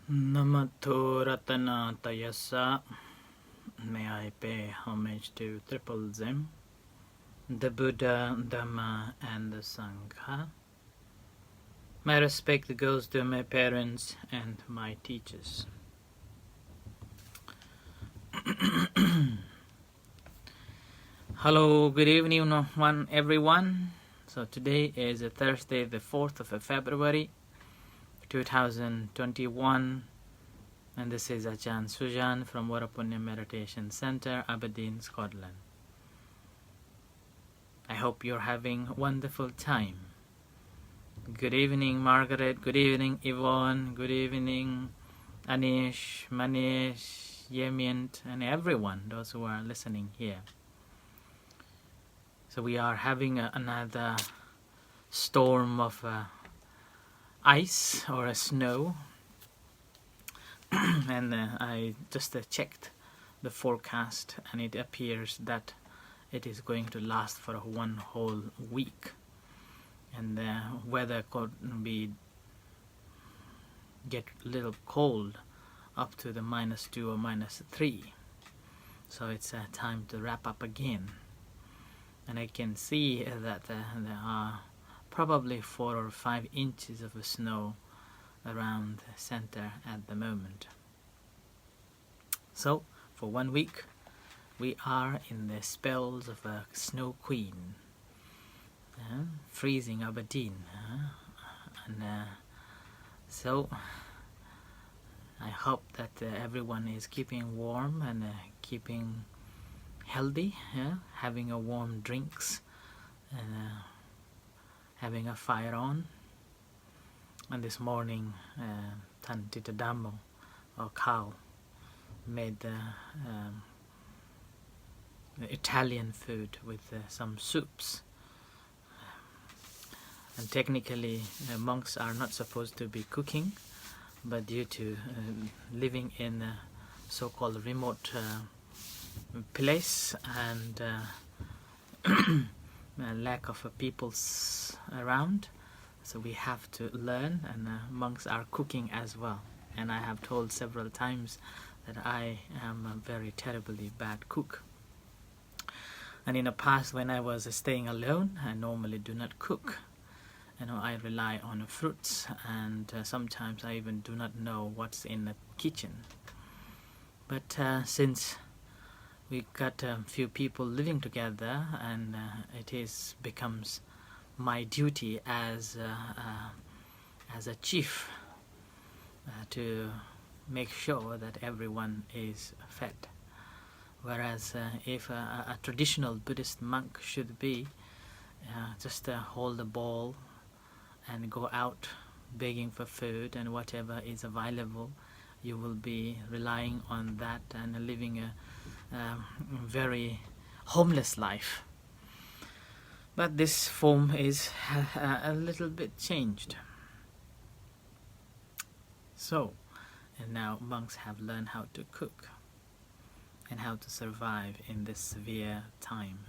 Namato Ratanatayasa. May I pay homage to Triple Zim, the Buddha, Dhamma, and the Sangha. My respect goes to my parents and my teachers. Hello, good evening, everyone. So today is Thursday, the 4th of February, 2021. And this is Ajahn Sujan from Varapunya Meditation Center, Aberdeen, Scotland. I hope you're having a wonderful time. Good evening, Margaret. Good evening, Yvonne. Good evening, Anish, Manish, Yemient, and everyone, those who are listening here. So we are having another storm of ice or snow. And I just checked the forecast, and it appears that it is going to last for one whole week, and the weather could get a little cold up to the -2 or -3. So it's time to wrap up again. And I can see that there are probably 4 or 5 inches of snow around the center at the moment. So for 1 week we are in the spells of a snow queen, freezing Aberdeen, and so I hope that everyone is keeping warm and keeping healthy, having a warm drinks, and having a fire on. And this morning, Tantita Dhammo, or cow, made the Italian food with some soups. And technically, monks are not supposed to be cooking, but due to living in a so-called remote place and lack of people around, so we have to learn, and monks are cooking as well. And I have told several times that I am a very terribly bad cook. And in the past, when I was staying alone, I normally do not cook. I rely on fruits, and sometimes I even do not know what's in the kitchen. But since we got a few people living together, and it becomes my duty as a chief to make sure that everyone is fed. Whereas if a traditional Buddhist monk should be just hold the bowl and go out begging for food, and whatever is available, you will be relying on that and living a very homeless life. But this form is a little bit changed. So, and now monks have learned how to cook and how to survive in this severe time,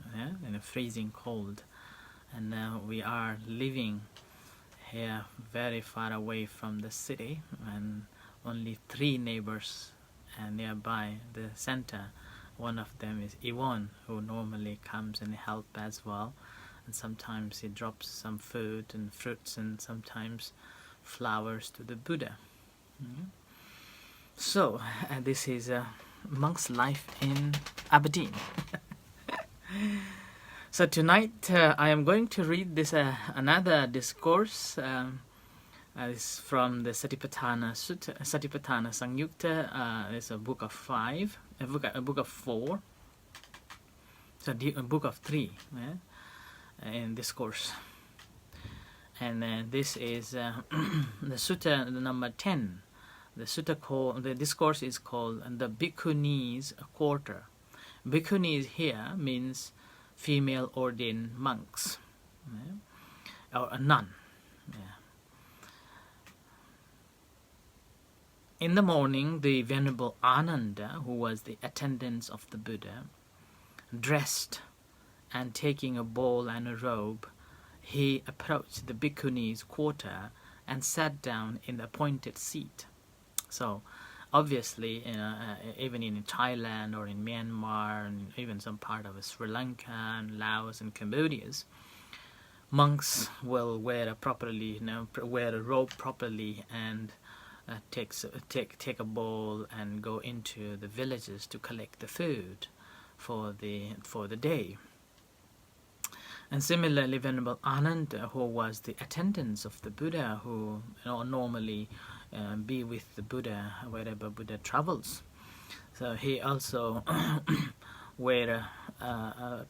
in a freezing cold. And now we are living here very far away from the city, and only 3 neighbors nearby the center. One of them is Yvonne, who normally comes and helps as well. And sometimes he drops some food and fruits, and sometimes flowers to the Buddha. So this is a monk's life in Aberdeen. So tonight I am going to read this another discourse. It's from the Satipatthana Sutta, Satipatthana Samyutta. It's a book of 5, a book of 4. So a book of 3. In this course, and this is the sutta number 10. The discourse is called the Bhikkhunis Quarter. Bhikkhunis here means female ordained monks, or a nun. In the morning, the Venerable Ananda, who was the attendant of the Buddha, dressed, and taking a bowl and a robe, he approached the Bhikkhunis' quarter and sat down in the appointed seat. So obviously, even in Thailand or in Myanmar and even some part of Sri Lanka and Laos and Cambodia, monks will wear a robe properly and take a bowl and go into the villages to collect the food for the day. And similarly, Venerable Ananda, who was the attendant of the Buddha, who normally be with the Buddha wherever Buddha travels, so he also wear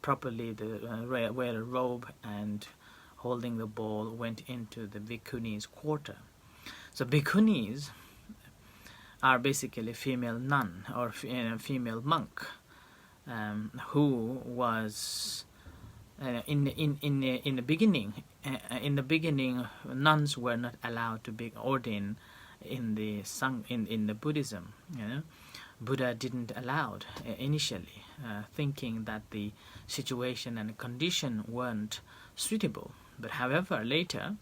properly wear a robe, and holding the bowl went into the bhikkhunis' quarter. So bhikkhunis are basically female nun or female monk, who was in the beginning. In the beginning, nuns were not allowed to be ordained in the Buddhism. Buddha didn't allow initially, thinking that the situation and condition weren't suitable. But however, later,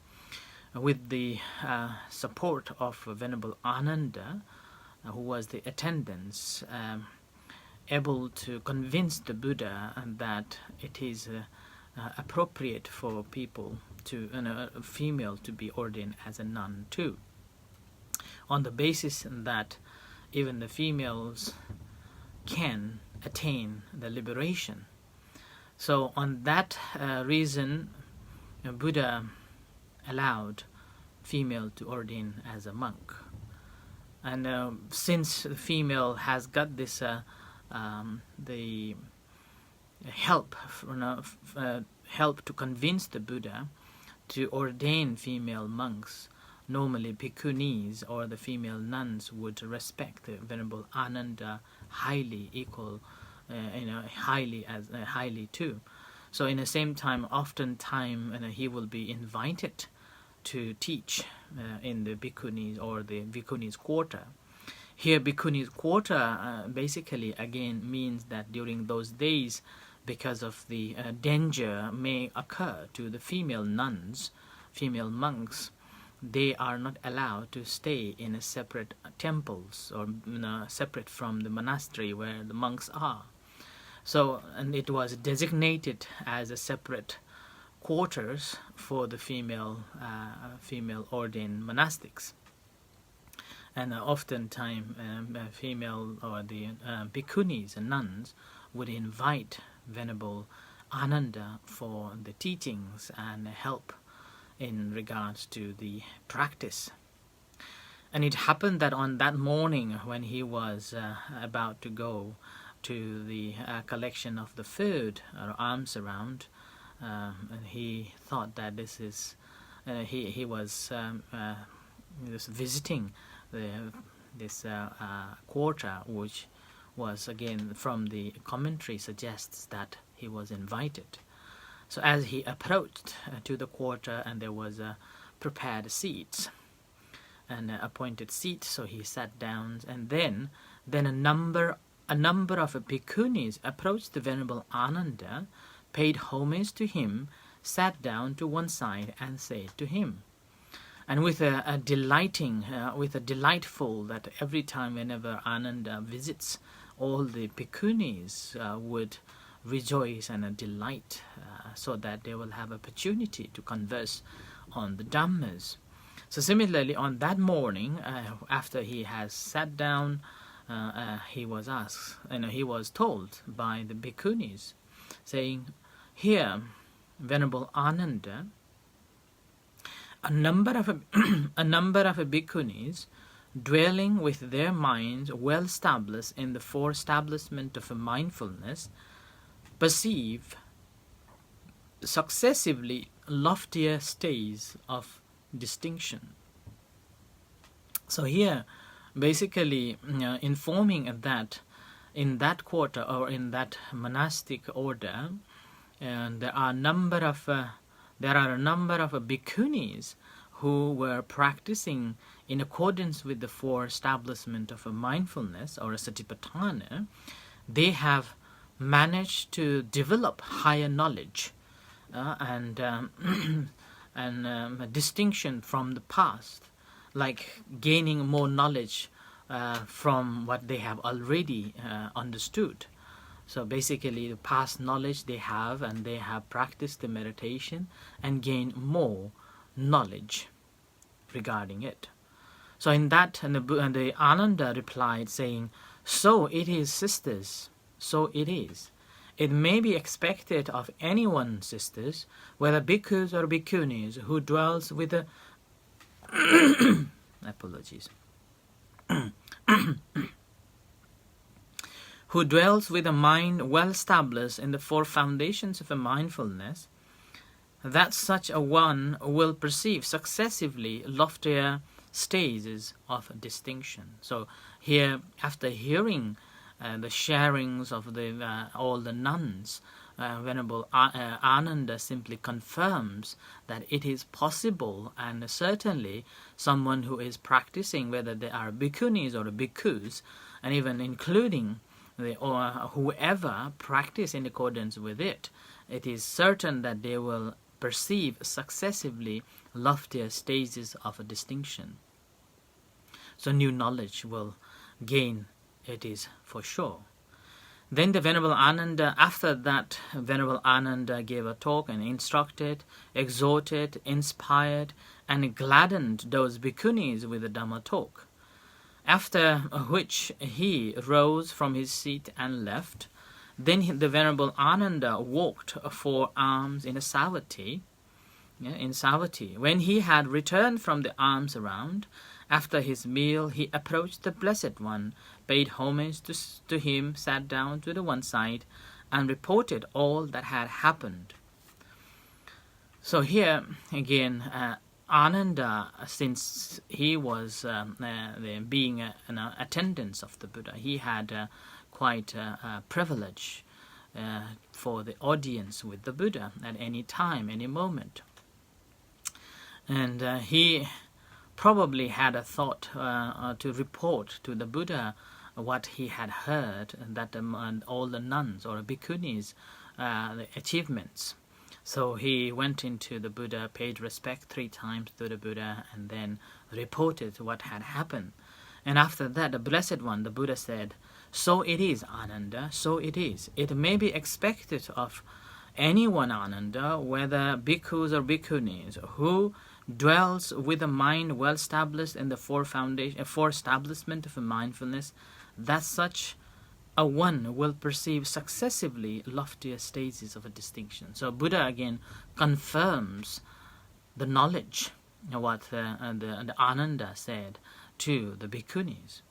with the support of Venerable Ananda, who was the attendants, able to convince the Buddha that it is appropriate for people to a female to be ordained as a nun too, on the basis that even the females can attain the liberation. So on that reason, Buddha allowed female to ordain as a monk. And since the female has got this the help to convince the Buddha to ordain female monks, normally bhikkhunis or the female nuns would respect the Venerable Ananda highly too. So in the same time, oftentimes he will be invited to teach in the bhikkhunis or the bhikkhunis' quarter. Here, bhikkhunis' quarter basically again means that during those days, because of the danger may occur to the female nuns, female monks, they are not allowed to stay in a separate temples or separate from the monastery where the monks are. So, and it was designated as a separate quarters for the female ordained monastics. And oftentimes female or the bhikkhunis and nuns would invite Venerable Ananda for the teachings and help in regards to the practice. And it happened that on that morning when he was about to go to the collection of the food or alms around, and he thought that this is he was just visiting this quarter, which was again from the commentary suggests that he was invited. So as he approached to the quarter, and there was prepared seats and appointed seats, so he sat down, and then a number of bhikkhunis approached the Venerable Ananda, paid homage to him, sat down to one side, and said to him, and with a delightful that every time whenever Ananda visits, all the bhikkhunis would rejoice and delight, so that they will have opportunity to converse on the Dhammas. So similarly, on that morning, after he has sat down, he was asked, he was told by the bhikkhunis, saying, "Here, Venerable Ananda, a number of bhikkhunis, dwelling with their minds well established in the four establishment of mindfulness, perceive successively loftier stages of distinction." So here, basically informing that in that quarter or in that monastic order, and there are a number of bhikkhunis who were practicing in accordance with the four establishment of a mindfulness or a satipatthana. They have managed to develop higher knowledge and distinction from the past, like gaining more knowledge from what they have already understood. So basically, the past knowledge they have, and they have practiced the meditation and gained more knowledge regarding it. So in that, and the Ananda replied saying, "So it is, sisters, so it is. It may be expected of anyone, sisters, whether bhikkhus or bhikkhunis, who dwells with a apologies who dwells with a mind well established in the four foundations of a mindfulness, that such a one will perceive successively loftier stages of distinction." So here, after hearing the sharings of all the nuns, Venerable Ananda simply confirms that it is possible, and certainly someone who is practicing, whether they are bhikkhunis or bhikkhus, and even including whoever practice in accordance with it, it is certain that they will perceive successively loftier stages of a distinction. So new knowledge will gain, it is for sure. Then the Venerable Ananda, after that, Venerable Ananda gave a talk and instructed, exhorted, inspired, and gladdened those bhikkhunis with the Dhamma talk. After which he rose from his seat and left. Then the Venerable Ananda walked 4 arms in a Savatthi. In Savatthi. When he had returned from the alms around, after his meal, he approached the Blessed One, paid homage to him, sat down to the one side, and reported all that had happened. So here, again, Ananda, since he was being an attendant of the Buddha, he had quite a privilege for the audience with the Buddha at any time, any moment. And he probably had a thought to report to the Buddha what he had heard, that all the nuns or bhikkhunis, the achievements. So he went into the Buddha, paid respect 3 times to the Buddha, and then reported what had happened. And after that, the Blessed One, the Buddha said, "So it is, Ananda, so it is. It may be expected of anyone, Ananda, whether bhikkhus or bhikkhunis, who dwells with a mind well established in the four establishment of a mindfulness, that such a one will perceive successively loftier stages of a distinction." So Buddha again confirms the knowledge of what the Ananda said to the bhikkhunis.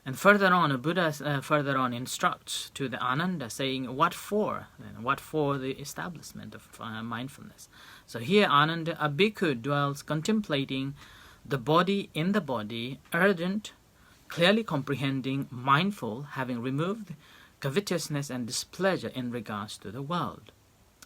And further on, Buddha further on instructs to the Ananda, saying, what for? What for the establishment of mindfulness? So here Ananda, a bhikkhu, dwells contemplating the body in the body, ardent, clearly comprehending, mindful, having removed covetousness and displeasure in regards to the world.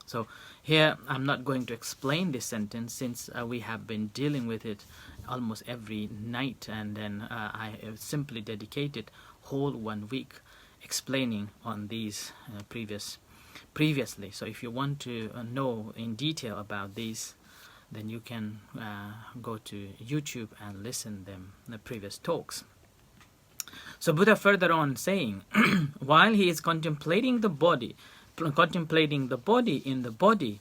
So here I'm not going to explain this sentence, since we have been dealing with it almost every night, and then I have simply dedicated whole 1 week explaining on these previously. So if you want to know in detail about these, then you can go to YouTube and listen them the previous talks. So Buddha further on saying, while he is contemplating the body in the body,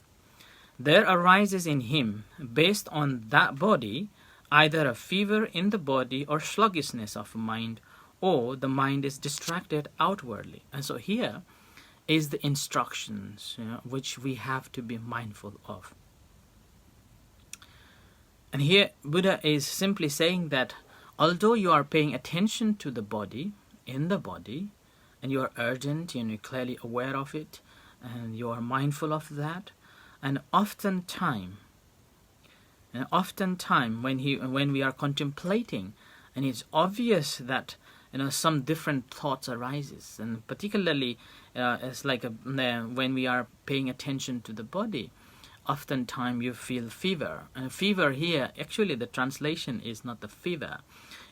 there arises in him, based on that body, either a fever in the body or sluggishness of mind, or the mind is distracted outwardly. And so here is the instructions which we have to be mindful of. And here Buddha is simply saying that although you are paying attention to the body, in the body, and you are urgent, you're clearly aware of it, and you are mindful of that, and oftentimes when we are contemplating, and it's obvious that some different thoughts arises, and particularly it's like when we are paying attention to the body, oftentimes you feel fever. And fever here, actually the translation is not the fever,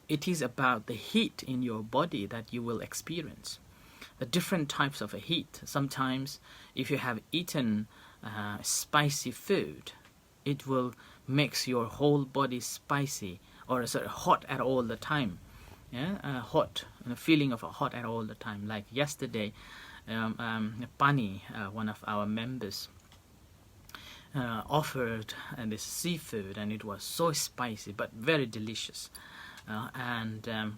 it is about the heat in your body that you will experience. The different types of a heat. Sometimes if you have eaten spicy food, it will makes your whole body spicy or hot at all the time. hot, a feeling of a hot at all the time. Like yesterday, Pani, one of our members, offered this seafood, and it was so spicy but very delicious. And Tan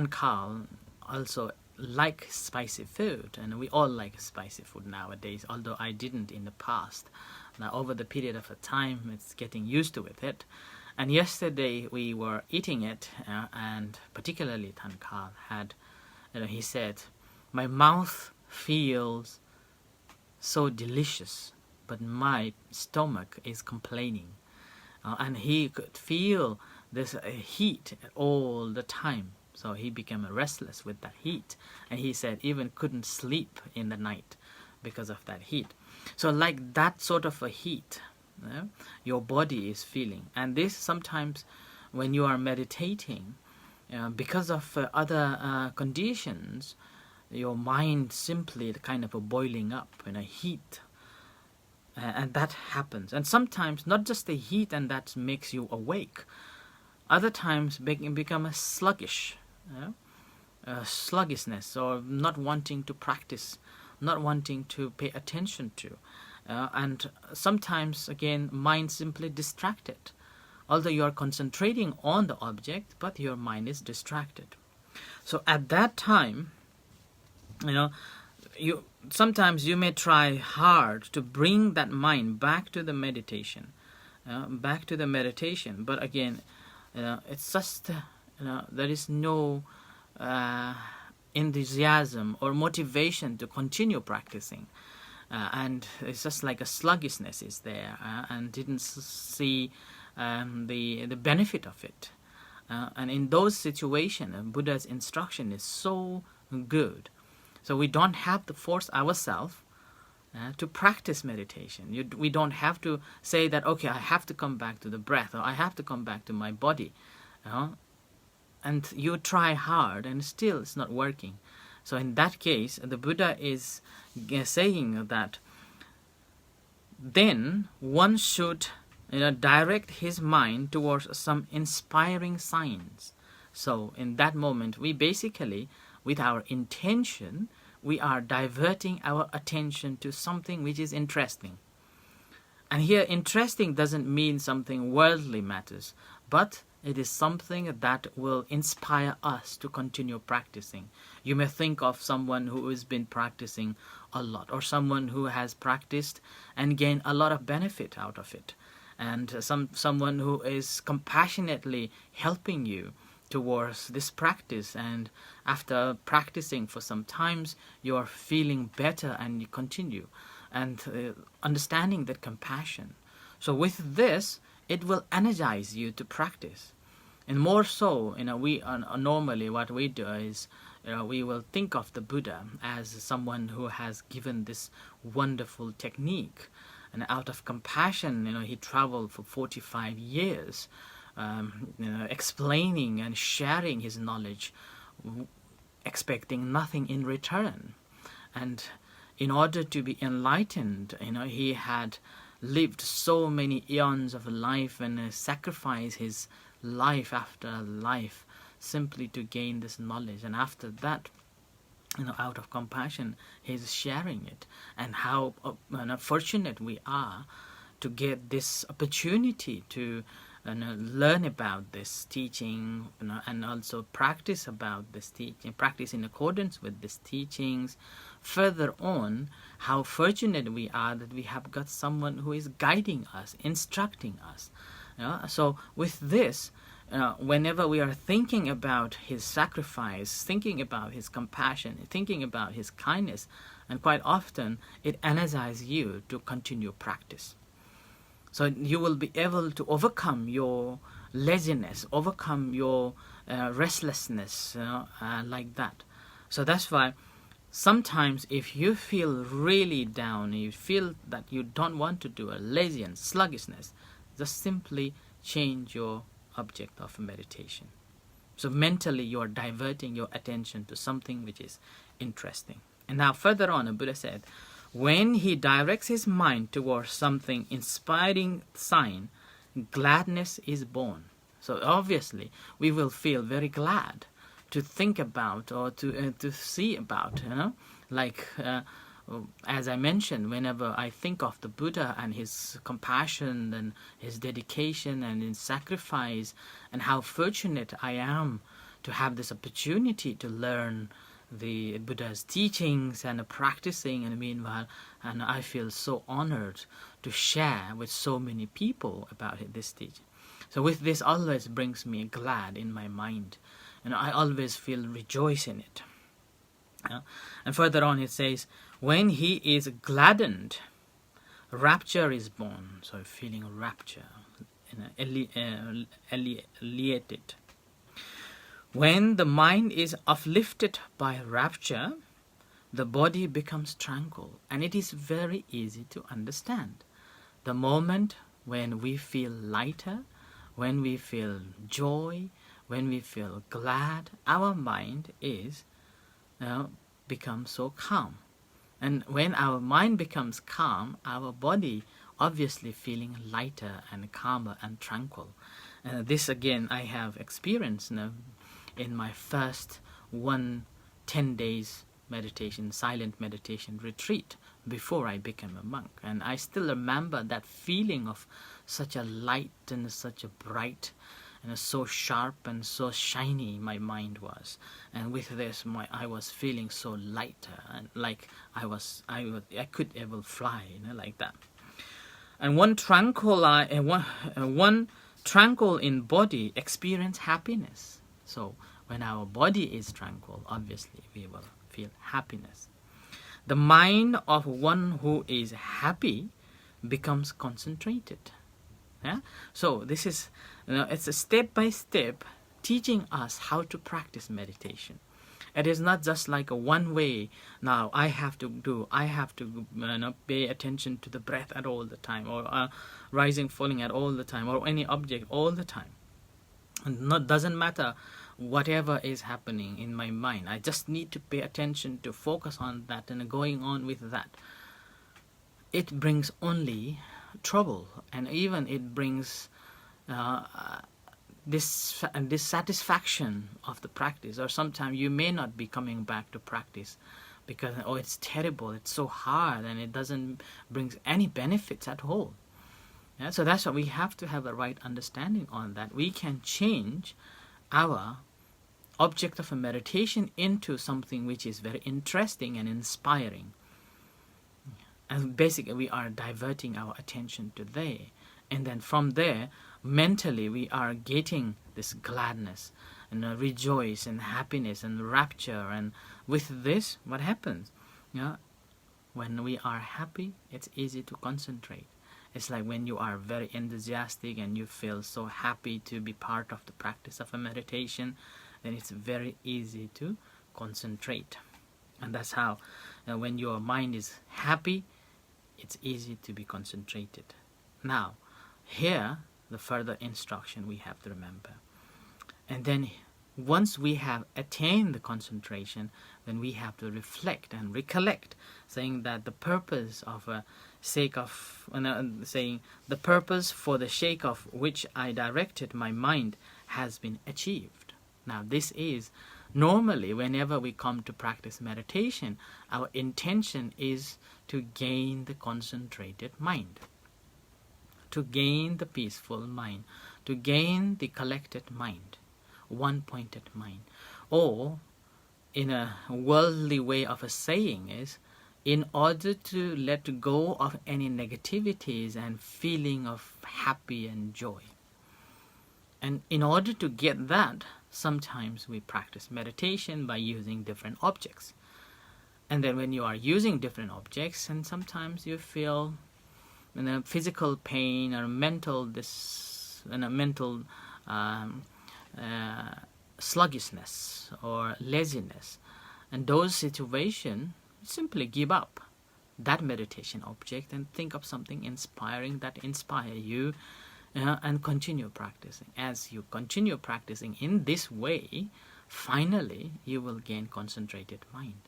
Khal also like spicy food, and we all like spicy food nowadays, although I didn't in the past. Now over the period of a time, it's getting used to with it. And yesterday we were eating it, and particularly Tan Khal had, he said, my mouth feels so delicious, but my stomach is complaining. And he could feel this heat all the time. So he became restless with that heat. And he said even couldn't sleep in the night because of that heat. So like that sort of a heat, your body is feeling. And this sometimes when you are meditating, because of other conditions, your mind simply kind of a boiling up in a heat. And that happens. And sometimes not just the heat and that makes you awake. Other times become a sluggish, sluggishness, or not wanting to practice, not wanting to pay attention to. And sometimes, again, mind simply distracted. Although you are concentrating on the object, but your mind is distracted. So at that time, sometimes you may try hard to bring that mind back to the meditation, But again, it's just there is no enthusiasm or motivation to continue practicing, and it's just like a sluggishness is there, and didn't see the benefit of it. And in those situations, Buddha's instruction is so good. So we don't have to force ourselves to practice meditation. We don't have to say that, okay, I have to come back to the breath, or I have to come back to my body. And you try hard and still it's not working. So in that case, the Buddha is saying that then one should direct his mind towards some inspiring signs. So in that moment, we basically, with our intention, we are diverting our attention to something which is interesting. And here, interesting doesn't mean something worldly matters, but it is something that will inspire us to continue practicing. You may think of someone who has been practicing a lot, or someone who has practiced and gained a lot of benefit out of it, and someone who is compassionately helping you towards this practice, and after practicing for some times you are feeling better and you continue, and understanding that compassion. So with this, it will energize you to practice. And more so, we normally what we do is, we will think of the Buddha as someone who has given this wonderful technique, and out of compassion, he traveled for 45 years, explaining and sharing his knowledge, expecting nothing in return. And in order to be enlightened, he had lived so many eons of life and sacrificed his life after life simply to gain this knowledge. And after that, out of compassion, he's sharing it. And how fortunate we are to get this opportunity to learn about this teaching, and also practice about this teaching, practice in accordance with these teachings. Further on, how fortunate we are that we have got someone who is guiding us, instructing us. So with this, whenever we are thinking about his sacrifice, thinking about his compassion, thinking about his kindness, and quite often it energizes you to continue practice. So you will be able to overcome your laziness, overcome your restlessness, like that. So that's why sometimes if you feel really down, you feel that you don't want to do, a lazy and sluggishness, just simply change your object of meditation. So mentally you are diverting your attention to something which is interesting. And now further on, the Buddha said, when he directs his mind towards something inspiring sign, gladness is born. So obviously we will feel very glad to think about or to see about, like as I mentioned, whenever I think of the Buddha and his compassion and his dedication and his sacrifice, and how fortunate I am to have this opportunity to learn the Buddha's teachings and practicing, and meanwhile, and I feel so honored to share with so many people about this teaching. So with this always brings me glad in my mind, and I always feel rejoice in it. And further on it says, when he is gladdened, rapture is born. So feeling rapture, elated. When the mind is uplifted by rapture, the body becomes tranquil, and it is very easy to understand. The moment when we feel lighter, when we feel joy, when we feel glad, our mind is becomes so calm. And when our mind becomes calm, our body obviously feeling lighter and calmer and tranquil. This again I have experienced in my first 10 days meditation, silent meditation retreat before I became a monk. And I still remember that feeling of such a light and such a bright and so sharp and so shiny my mind was. And with this I was feeling so lighter, and like I could ever fly, like that. And one tranquil in body experience happiness. So when our body is tranquil, obviously we will feel happiness. The mind of one who is happy becomes concentrated. Yeah? So this is, it's a step by step teaching us how to practice meditation. It is not just like a one way. Now I have to pay attention to the breath at all the time, or rising, falling at all the time, or any object all the time. And doesn't matter whatever is happening in my mind. I just need to pay attention to focus on that and going on with that. It brings only trouble, and even it brings dissatisfaction of the practice, or sometimes you may not be coming back to practice because it's terrible, it's so hard, and it doesn't bring any benefits at all. Yeah, so that's why we have to have a right understanding on that. We can change our object of a meditation into something which is very interesting and inspiring. And basically we are diverting our attention to there. And then from there, mentally we are getting this gladness and rejoice and happiness and rapture. And with this, what happens? When we are happy, it's easy to concentrate. It's like when you are very enthusiastic and you feel so happy to be part of the practice of a meditation, then it's very easy to concentrate. And that's how when your mind is happy, it's easy to be concentrated. Now, here, the further instruction we have to remember. And then once we have attained the concentration, then we have to reflect and recollect, saying that the purpose of the purpose for the sake of which I directed my mind has been achieved. Now this is normally whenever we come to practice meditation, our intention is to gain the concentrated mind, to gain the peaceful mind, to gain the collected mind, one-pointed mind. Or in a worldly way of a saying is, in order to let go of any negativities and feeling of happy and joy. And in order to get that, sometimes we practice meditation by using different objects. And then when you are using different objects, and sometimes you feel physical pain or mental sluggishness or laziness, and those situations, simply give up that meditation object and think of something inspiring that inspire you, and continue practicing. As you continue practicing in this way, finally you will gain concentrated mind.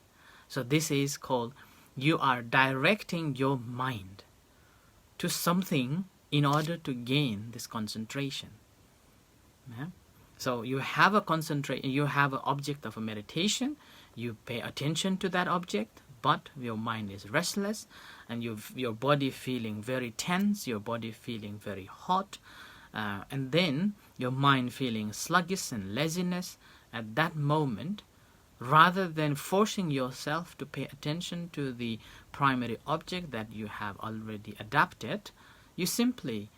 So this is called, you are directing your mind to something in order to gain this concentration. Yeah? So you have a you have an object of a meditation, you pay attention to that object, but your mind is restless, and your body feeling very tense, your body feeling very hot, and then your mind feeling sluggish and laziness. At that moment, rather than forcing yourself to pay attention to the primary object that you have already adapted, you simply,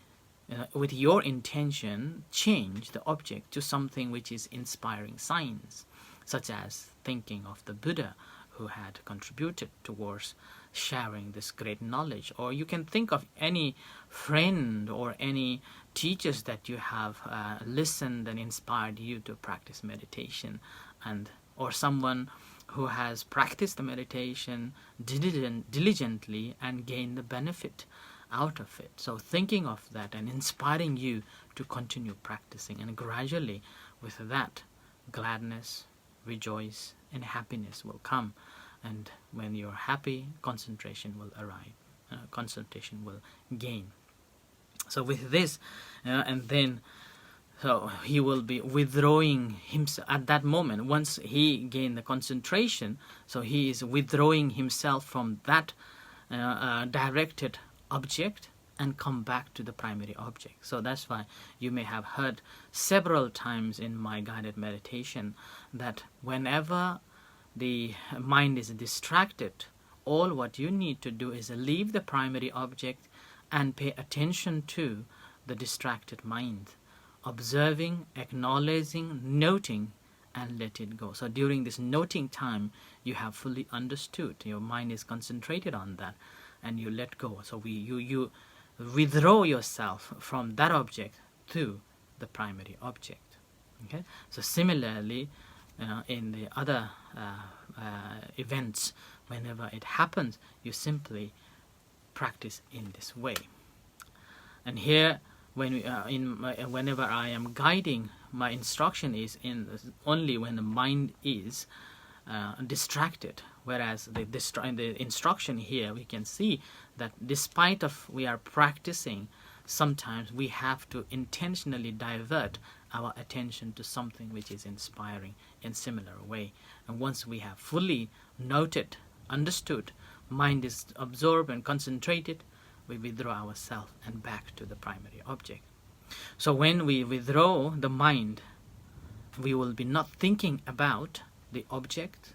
with your intention, change the object to something which is inspiring science, such as thinking of the Buddha who had contributed towards sharing this great knowledge. Or you can think of any friend or any teachers that you have listened and inspired you to practice meditation, or someone who has practiced the meditation diligently and gained the benefit out of it. So thinking of that and inspiring you to continue practicing, and gradually with that, gladness, rejoice, and happiness will come. And when you're happy, concentration will arrive, concentration will gain. So with this, and then so he will be withdrawing himself at that moment. Once he gained the concentration, so he is withdrawing himself from that directed object and come back to the primary object. So that's why you may have heard several times in my guided meditation that whenever the mind is distracted, all what you need to do is leave the primary object and pay attention to the distracted mind, observing, acknowledging, noting, and let it go. So during this noting time, you have fully understood, your mind is concentrated on that, and you let go. So you withdraw yourself from that object to the primary object. Okay. So similarly, in the other events, whenever it happens, you simply practice in this way. And here, whenever I am guiding, my instruction is only when the mind is distracted. Whereas in the instruction here, we can see that despite of we are practicing, sometimes we have to intentionally divert our attention to something which is inspiring in similar way. And once we have fully noted, understood, mind is absorbed and concentrated, we withdraw ourselves and back to the primary object. So when we withdraw the mind, we will be not thinking about the object,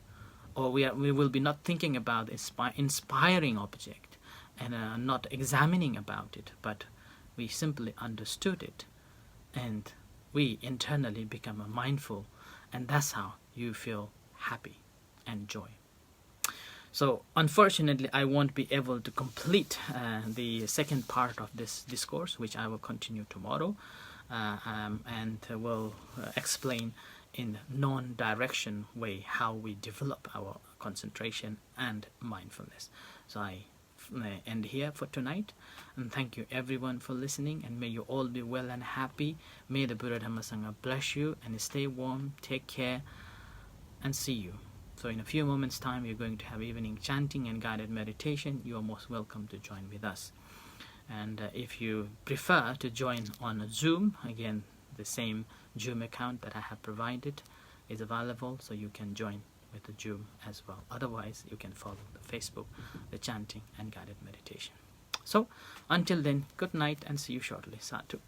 or we will be not thinking about inspiring object, and not examining about it, but we simply understood it, and we internally become mindful, and that's how you feel happy and joy. So unfortunately, I won't be able to complete the second part of this discourse, which I will continue tomorrow, and will explain in non-direction way how we develop our concentration and mindfulness. So I end here for tonight, and thank you everyone for listening, and may you all be well and happy. May the Buddha Dhamma Sangha bless you, and stay warm, take care, and see you. So in a few moments time, we're going to have evening chanting and guided meditation. You are most welcome to join with us. And if you prefer to join on Zoom, again, the same Zoom account that I have provided is available, so you can join with the Zoom as well. Otherwise, you can follow the Facebook, the chanting and guided meditation. So until then, good night and see you shortly. Sadhu.